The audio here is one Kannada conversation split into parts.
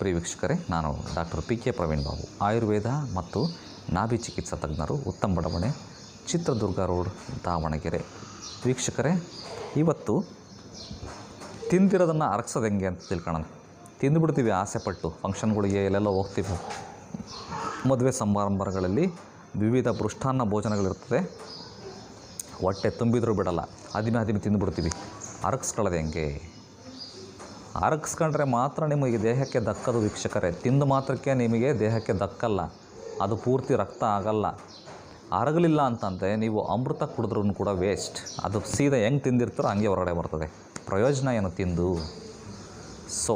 ಪ್ರಿಯ ವೀಕ್ಷಕರೇ, ನಾನು ಡಾಕ್ಟರ್ PK ಪ್ರವೀಣ್ ಬಾಬು, ಆಯುರ್ವೇದ ಮತ್ತು ನಾಭಿ ಚಿಕಿತ್ಸಾ ತಜ್ಞರು, ಉತ್ತಮ ಬಡಾವಣೆ, ಚಿತ್ರದುರ್ಗ ರೋಡ್, ದಾವಣಗೆರೆ. ವೀಕ್ಷಕರೇ, ಇವತ್ತು ತಿಂದಿರೋದನ್ನು ಅರಗಿಸೋದು ಹೆಂಗೆ ಅಂತ ತಿಳ್ಕೊಳ್ಳೋಣ. ತಿಂದುಬಿಡ್ತೀವಿ ಆಸೆಪಟ್ಟು, ಫಂಕ್ಷನ್ಗಳಿಗೆ ಎಲ್ಲೆಲ್ಲ ಹೋಗ್ತೀವಿ, ಮದುವೆ ಸಮಾರಂಭಗಳಲ್ಲಿ ವಿವಿಧ ಮೃಷ್ಟಾನ್ನ ಭೋಜನಗಳಿರ್ತದೆ. ಹೊಟ್ಟೆ ತುಂಬಿದರೂ ಬಿಡಲ್ಲ, ಹದಿಮೆ ತಿಂದುಬಿಡ್ತೀವಿ. ಅರಗಿಸ್ಕೊಳ್ಳೋದು ಹೆಂಗೆ? ಅರಗಿಸ್ಕೊಂಡ್ರೆ ಮಾತ್ರ ನಿಮಗೆ ದೇಹಕ್ಕೆ ದಕ್ಕದು ವೀಕ್ಷಕರೇ. ತಿಂದು ಮಾತ್ರಕ್ಕೆ ನಿಮಗೆ ದೇಹಕ್ಕೆ ದಕ್ಕಲ್ಲ, ಅದು ಪೂರ್ತಿ ರಕ್ತ ಆಗಲ್ಲ. ಅರಗಲಿಲ್ಲ ಅಂತಂದರೆ ನೀವು ಅಮೃತ ಕುಡಿದ್ರೂ ಕೂಡ ವೇಸ್ಟ್. ಅದು ಸೀದಾ ಹೆಂಗೆ ತಿಂದಿರ್ತಾರೋ ಹಂಗೆ ಹೊರಗಡೆ ಬರ್ತದೆ. ಪ್ರಯೋಜನ ಏನು ತಿಂದು? ಸೊ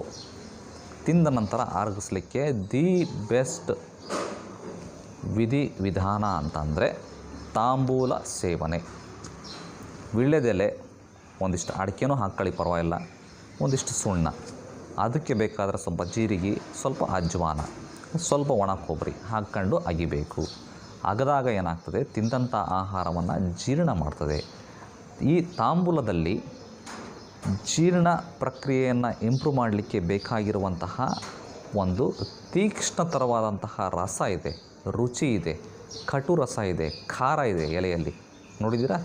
ತಿಂದ ನಂತರ ಅರಗಿಸ್ಲಿಕ್ಕೆ ದಿ ಬೆಸ್ಟ್ ವಿಧಾನ ಅಂತಂದರೆ ತಾಂಬೂಲ ಸೇವನೆ. ವೀಳ್ಯದೆಲೆ, ಒಂದಿಷ್ಟು ಅಡಿಕೆನೂ ಹಾಕ್ಕೊಳ್ಳಿ, ಪರವಾಗಿಲ್ಲ, ಒಂದಿಷ್ಟು ಸುಣ್ಣ, ಅದಕ್ಕೆ ಬೇಕಾದರೆ ಸ್ವಲ್ಪ ಜೀರಿಗೆ, ಸ್ವಲ್ಪ ಅಜ್ವಾನ, ಸ್ವಲ್ಪ ಒಣ ಕೊಬ್ಬರಿ ಹಾಕ್ಕೊಂಡು ಅಗಿಬೇಕು. ಅಗದಾಗ ಏನಾಗ್ತದೆ, ತಿಂದಂಥ ಆಹಾರವನ್ನು ಜೀರ್ಣ ಮಾಡ್ತದೆ. ಈ ತಾಂಬೂಲದಲ್ಲಿ ಜೀರ್ಣ ಪ್ರಕ್ರಿಯೆಯನ್ನು ಇಂಪ್ರೂವ್ ಮಾಡಲಿಕ್ಕೆ ಬೇಕಾಗಿರುವಂತಹ ಒಂದು ತೀಕ್ಷ್ಣತರವಾದಂತಹ ರಸ ಇದೆ, ರುಚಿ ಇದೆ, ಕಟು ರಸ ಇದೆ, ಖಾರ ಇದೆ ಎಲೆಯಲ್ಲಿ. ನೋಡಿದ್ದೀರಾ?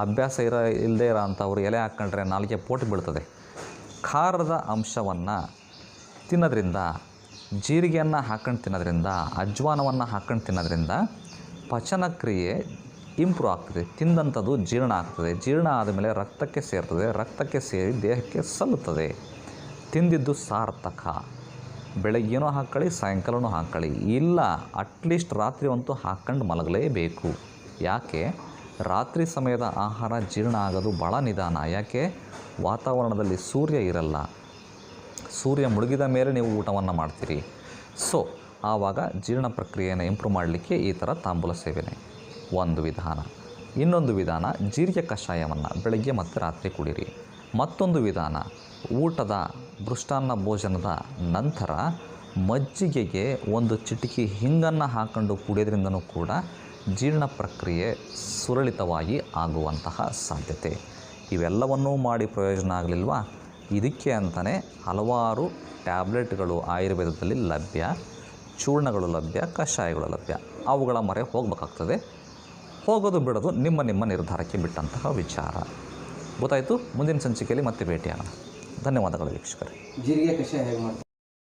ಅಭ್ಯಾಸ ಇಲ್ಲದೇ ಇರೋ ಅಂಥವ್ರು ಎಲೆ ಹಾಕ್ಕೊಂಡ್ರೆ ನಾಲಿಗೆ ಪೋಟು ಬೀಳ್ತದೆ. ಖಾರದ ಅಂಶವನ್ನು ತಿನ್ನೋದ್ರಿಂದ, ಜೀರಿಗೆಯನ್ನು ಹಾಕ್ಕೊಂಡು ತಿನ್ನೋದ್ರಿಂದ, ಅಜ್ವಾನವನ್ನು ಹಾಕ್ಕೊಂಡು ತಿನ್ನೋದ್ರಿಂದ ಪಚನ ಕ್ರಿಯೆ ಇಂಪ್ರೂವ್ ಆಗ್ತದೆ. ತಿಂದಂಥದ್ದು ಜೀರ್ಣ ಆಗ್ತದೆ. ಜೀರ್ಣ ಆದಮೇಲೆ ರಕ್ತಕ್ಕೆ ಸೇರ್ತದೆ, ರಕ್ತಕ್ಕೆ ಸೇರಿ ದೇಹಕ್ಕೆ ಸಲ್ಲುತ್ತದೆ. ತಿಂದಿದ್ದು ಸಾರ್ಥಕ. ಬೆಳಗ್ಗೆನೂ ಹಾಕ್ಕೊಳ್ಳಿ, ಸಾಯಂಕಾಲನೂ ಹಾಕ್ಕೊಳ್ಳಿ, ಇಲ್ಲ ಅಟ್ಲೀಸ್ಟ್ ರಾತ್ರಿ ಅಂತೂ ಹಾಕ್ಕೊಂಡು ಮಲಗಲೇಬೇಕು. ಯಾಕೆ? ರಾತ್ರಿ ಸಮಯದ ಆಹಾರ ಜೀರ್ಣ ಆಗೋದು ಭಾಳ ನಿಧಾನ. ಯಾಕೆ? ವಾತಾವರಣದಲ್ಲಿ ಸೂರ್ಯ ಇರಲ್ಲ. ಸೂರ್ಯ ಮುಳುಗಿದ ಮೇಲೆ ನೀವು ಊಟವನ್ನು ಮಾಡ್ತೀರಿ. ಸೊ ಆವಾಗ ಜೀರ್ಣ ಪ್ರಕ್ರಿಯೆಯನ್ನು ಇಂಪ್ರೂವ್ ಮಾಡಲಿಕ್ಕೆ ಈ ಥರ ತಾಂಬೂಲ ಸೇವನೆ ಒಂದು ವಿಧಾನ. ಇನ್ನೊಂದು ವಿಧಾನ, ಜೀರಿಗೆ ಕಷಾಯವನ್ನು ಬೆಳಗ್ಗೆ ಮತ್ತು ರಾತ್ರಿ ಕುಡೀರಿ. ಮತ್ತೊಂದು ವಿಧಾನ, ಊಟದ ಮೃಷ್ಟಾನ್ನ ಭೋಜನದ ನಂತರ ಮಜ್ಜಿಗೆಗೆ ಒಂದು ಚಿಟಿಕೆ ಹಿಂಗನ್ನು ಹಾಕ್ಕೊಂಡು ಕುಡಿಯೋದ್ರಿಂದನೂ ಕೂಡ ಜೀರ್ಣ ಪ್ರಕ್ರಿಯೆ ಸುರಳಿತವಾಗಿ ಆಗುವಂತಹ ಸಾಧ್ಯತೆ. ಇವೆಲ್ಲವನ್ನೂ ಮಾಡಿ ಪ್ರಯೋಜನ ಆಗಲಿಲ್ವಾ? ಇದಕ್ಕೆ ಅಂತಲೇ ಹಲವಾರು ಟ್ಯಾಬ್ಲೆಟ್ಗಳು ಆಯುರ್ವೇದದಲ್ಲಿ ಲಭ್ಯ, ಚೂರ್ಣಗಳು ಲಭ್ಯ, ಕಷಾಯಗಳು ಲಭ್ಯ. ಅವುಗಳ ಮೊರೆ ಹೋಗಬೇಕಾಗ್ತದೆ. ಹೋಗೋದು ಬಿಡೋದು ನಿಮ್ಮ ನಿರ್ಧಾರಕ್ಕೆ ಬಿಟ್ಟಂತಹ ವಿಚಾರ. ಗೊತ್ತಾಯಿತು? ಮುಂದಿನ ಸಂಚಿಕೆಯಲ್ಲಿ ಮತ್ತೆ ಭೇಟಿಯಾಗೋಣ. ಧನ್ಯವಾದಗಳು ವೀಕ್ಷಕರೇ. ಜೀರಿಗೆ ಕಷಾಯ ಹೇಗೆ ಮಾಡ್ತಾರೆ?